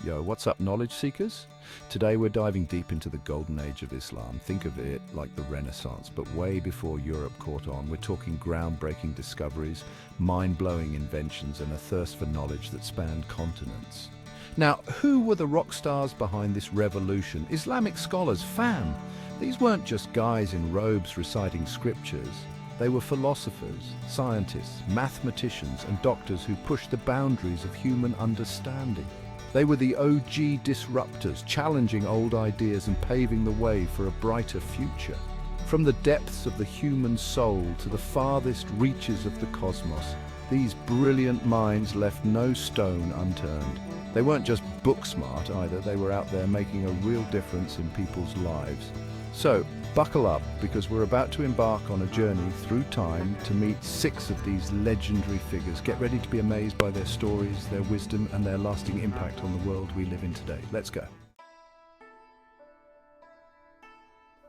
Yo, what's up, knowledge seekers? Today we're diving deep into the golden age of Islam. Think of it like the Renaissance, but way before Europe caught on. We're talking groundbreaking discoveries, mind-blowing inventions, and a thirst for knowledge that spanned continents. Now, who were the rock stars behind this revolution? Islamic scholars, fam! These weren't just guys in robes reciting scriptures. They were philosophers, scientists, mathematicians, and doctors who pushed the boundaries of human understanding. They were the OG disruptors, challenging old ideas and paving the way for a brighter future. From the depths of the human soul to the farthest reaches of the cosmos, these brilliant minds left no stone unturned. They weren't just book smart either, they were out there making a real difference in people's lives. So, buckle up, because we're about to embark on a journey through time to meet 6 of these legendary figures. Get ready to be amazed by their stories, their wisdom, and their lasting impact on the world we live in today. Let's go.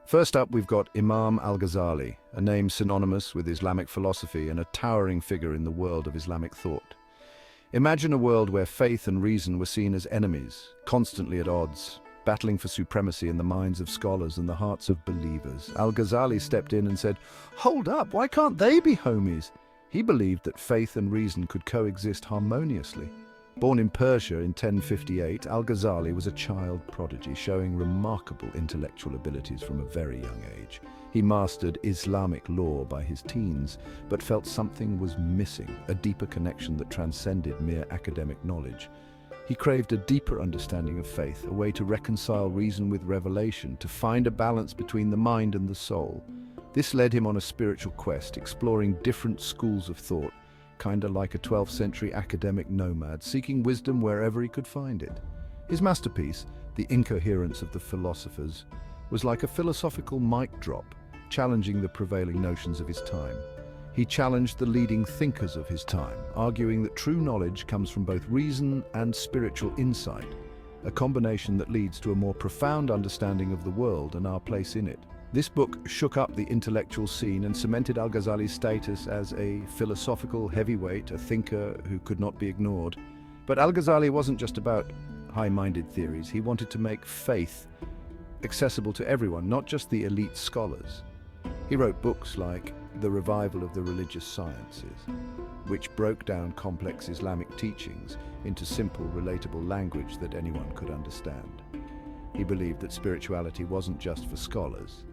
First up, we've got Imam Al-Ghazali, a name synonymous with Islamic philosophy and a towering figure in the world of Islamic thought. Imagine a world where faith and reason were seen as enemies, constantly at odds, battling for supremacy in the minds of scholars and the hearts of believers. Al-Ghazali stepped in and said, "Hold up, why can't they be homies?" He believed that faith and reason could coexist harmoniously. Born in Persia in 1058, Al-Ghazali was a child prodigy, showing remarkable intellectual abilities from a very young age. He mastered Islamic law by his teens, but felt something was missing, a deeper connection that transcended mere academic knowledge. He craved a deeper understanding of faith, a way to reconcile reason with revelation, to find a balance between the mind and the soul. This led him on a spiritual quest, exploring different schools of thought, kinda like a 12th century academic nomad, seeking wisdom wherever he could find it. His masterpiece, The Incoherence of the Philosophers, was like a philosophical mic drop, challenging the prevailing notions of his time. He challenged the leading thinkers of his time, arguing that true knowledge comes from both reason and spiritual insight, a combination that leads to a more profound understanding of the world and our place in it. This book shook up the intellectual scene and cemented Al-Ghazali's status as a philosophical heavyweight, a thinker who could not be ignored. But Al-Ghazali wasn't just about high-minded theories. He wanted to make faith accessible to everyone, not just the elite scholars. He wrote books like The Revival of the Religious Sciences, which broke down complex Islamic teachings into simple, relatable language that anyone could understand. He believed that spirituality wasn't just for scholars,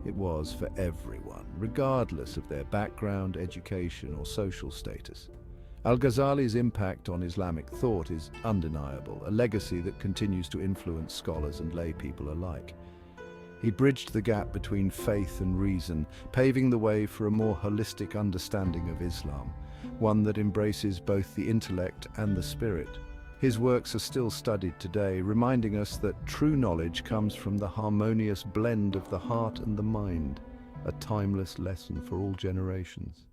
it was for everyone, regardless of their background, education, or social status. Al-Ghazali's impact on Islamic thought is undeniable, a legacy that continues to influence scholars and lay people alike. He bridged the gap between faith and reason, paving the way for a more holistic understanding of Islam, one that embraces both the intellect and the spirit. His works are still studied today, reminding us that true knowledge comes from the harmonious blend of the heart and the mind, a timeless lesson for all generations.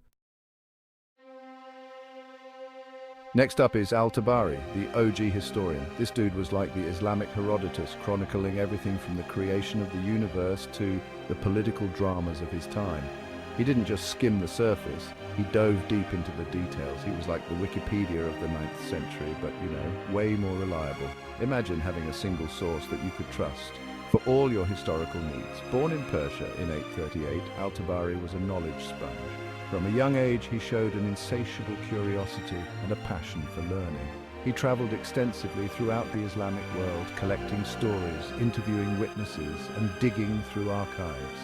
Next up is Al-Tabari, the OG historian. This dude was like the Islamic Herodotus, chronicling everything from the creation of the universe to the political dramas of his time. He didn't just skim the surface, he dove deep into the details. He was like the Wikipedia of the 9th century, but, way more reliable. Imagine having a single source that you could trust for all your historical needs. Born in Persia in 838, Al-Tabari was a knowledge sponge. From a young age, he showed an insatiable curiosity and a passion for learning. He traveled extensively throughout the Islamic world, collecting stories, interviewing witnesses, and digging through archives.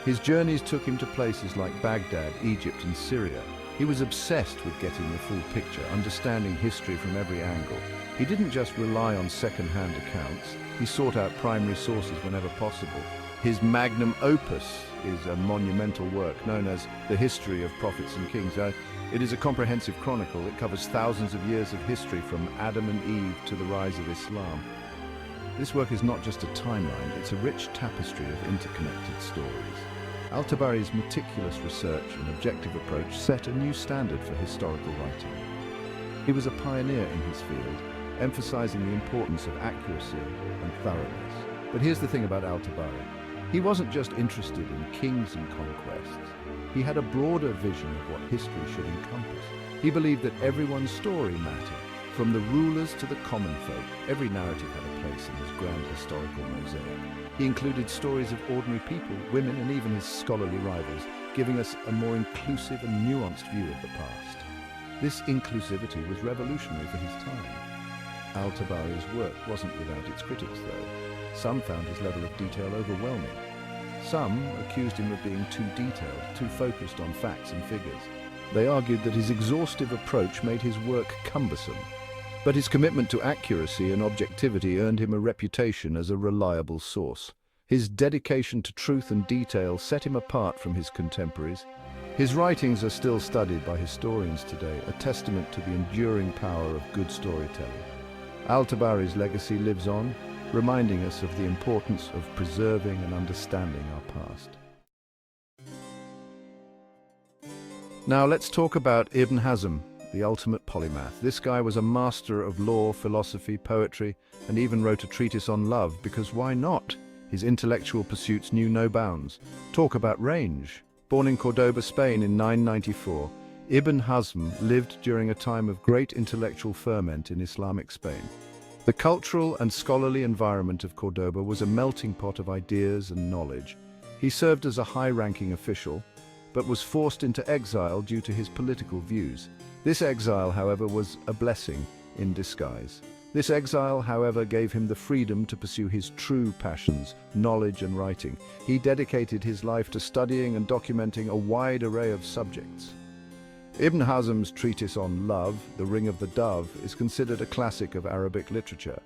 His journeys took him to places like Baghdad, Egypt, and Syria. He was obsessed with getting the full picture, understanding history from every angle. He didn't just rely on second-hand accounts, he sought out primary sources whenever possible. His magnum opus is a monumental work known as The History of Prophets and Kings. It is a comprehensive chronicle. It covers thousands of years of history from Adam and Eve to the rise of Islam. This work is not just a timeline, it's a rich tapestry of interconnected stories. Al-Tabari's meticulous research and objective approach set a new standard for historical writing. He was a pioneer in his field, emphasizing the importance of accuracy and thoroughness. But here's the thing about Al-Tabari. He wasn't just interested in kings and conquests. He had a broader vision of what history should encompass. He believed that everyone's story mattered, From the rulers to the common folk, every narrative had a place in his grand historical mosaic. He included stories of ordinary people, women, and even his scholarly rivals, giving us a more inclusive and nuanced view of the past. This inclusivity was revolutionary for his time. Al-Tabari's work wasn't without its critics, though. Some found his level of detail overwhelming. Some accused him of being too detailed, too focused on facts and figures. They argued that his exhaustive approach made his work cumbersome. But his commitment to accuracy and objectivity earned him a reputation as a reliable source. His dedication to truth and detail set him apart from his contemporaries. His writings are still studied by historians today, a testament to the enduring power of good storytelling. Al-Tabari's legacy lives on, reminding us of the importance of preserving and understanding our past. Now let's talk about Ibn Hazm, the ultimate polymath. This guy was a master of law, philosophy, poetry, and even wrote a treatise on love, because why not? His intellectual pursuits knew no bounds. Talk about range. Born in Cordoba, Spain in 994, Ibn Hazm lived during a time of great intellectual ferment in Islamic Spain. The cultural and scholarly environment of Cordoba was a melting pot of ideas and knowledge. He served as a high-ranking official, but was forced into exile due to his political views. This exile, however, was a blessing in disguise. This exile, however, gave him the freedom to pursue his true passions, knowledge and writing. He dedicated his life to studying and documenting a wide array of subjects. Ibn Hazm's treatise on love, The Ring of the Dove, is considered a classic of Arabic literature.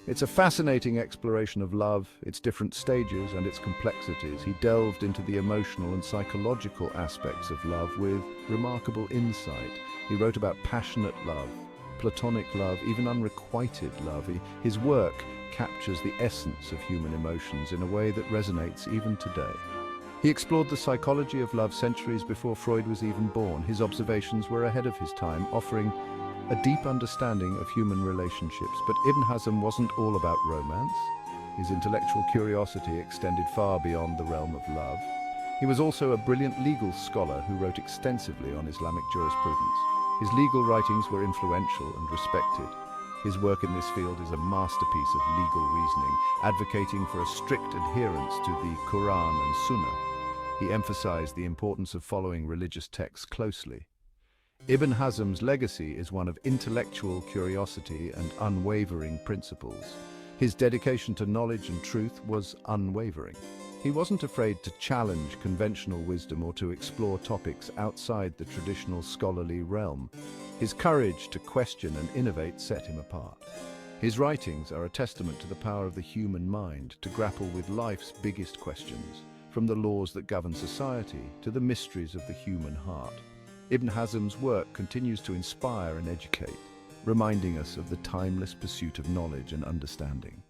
It's a fascinating exploration of love, its different stages and its complexities. He delved into the emotional and psychological aspects of love with remarkable insight. He wrote about passionate love, platonic love, even unrequited love. His work captures the essence of human emotions in a way that resonates even today. He explored the psychology of love centuries before Freud was even born. His observations were ahead of his time, offering a deep understanding of human relationships. But Ibn Hazm wasn't all about romance. His intellectual curiosity extended far beyond the realm of love. He was also a brilliant legal scholar who wrote extensively on Islamic jurisprudence. His legal writings were influential and respected. His work in this field is a masterpiece of legal reasoning, advocating for a strict adherence to the Quran and Sunnah. He emphasized the importance of following religious texts closely. Ibn Hazm's legacy is one of intellectual curiosity and unwavering principles. His dedication to knowledge and truth was unwavering. He wasn't afraid to challenge conventional wisdom or to explore topics outside the traditional scholarly realm. His courage to question and innovate set him apart. His writings are a testament to the power of the human mind to grapple with life's biggest questions, from the laws that govern society to the mysteries of the human heart. Ibn Hazm's work continues to inspire and educate, reminding us of the timeless pursuit of knowledge and understanding.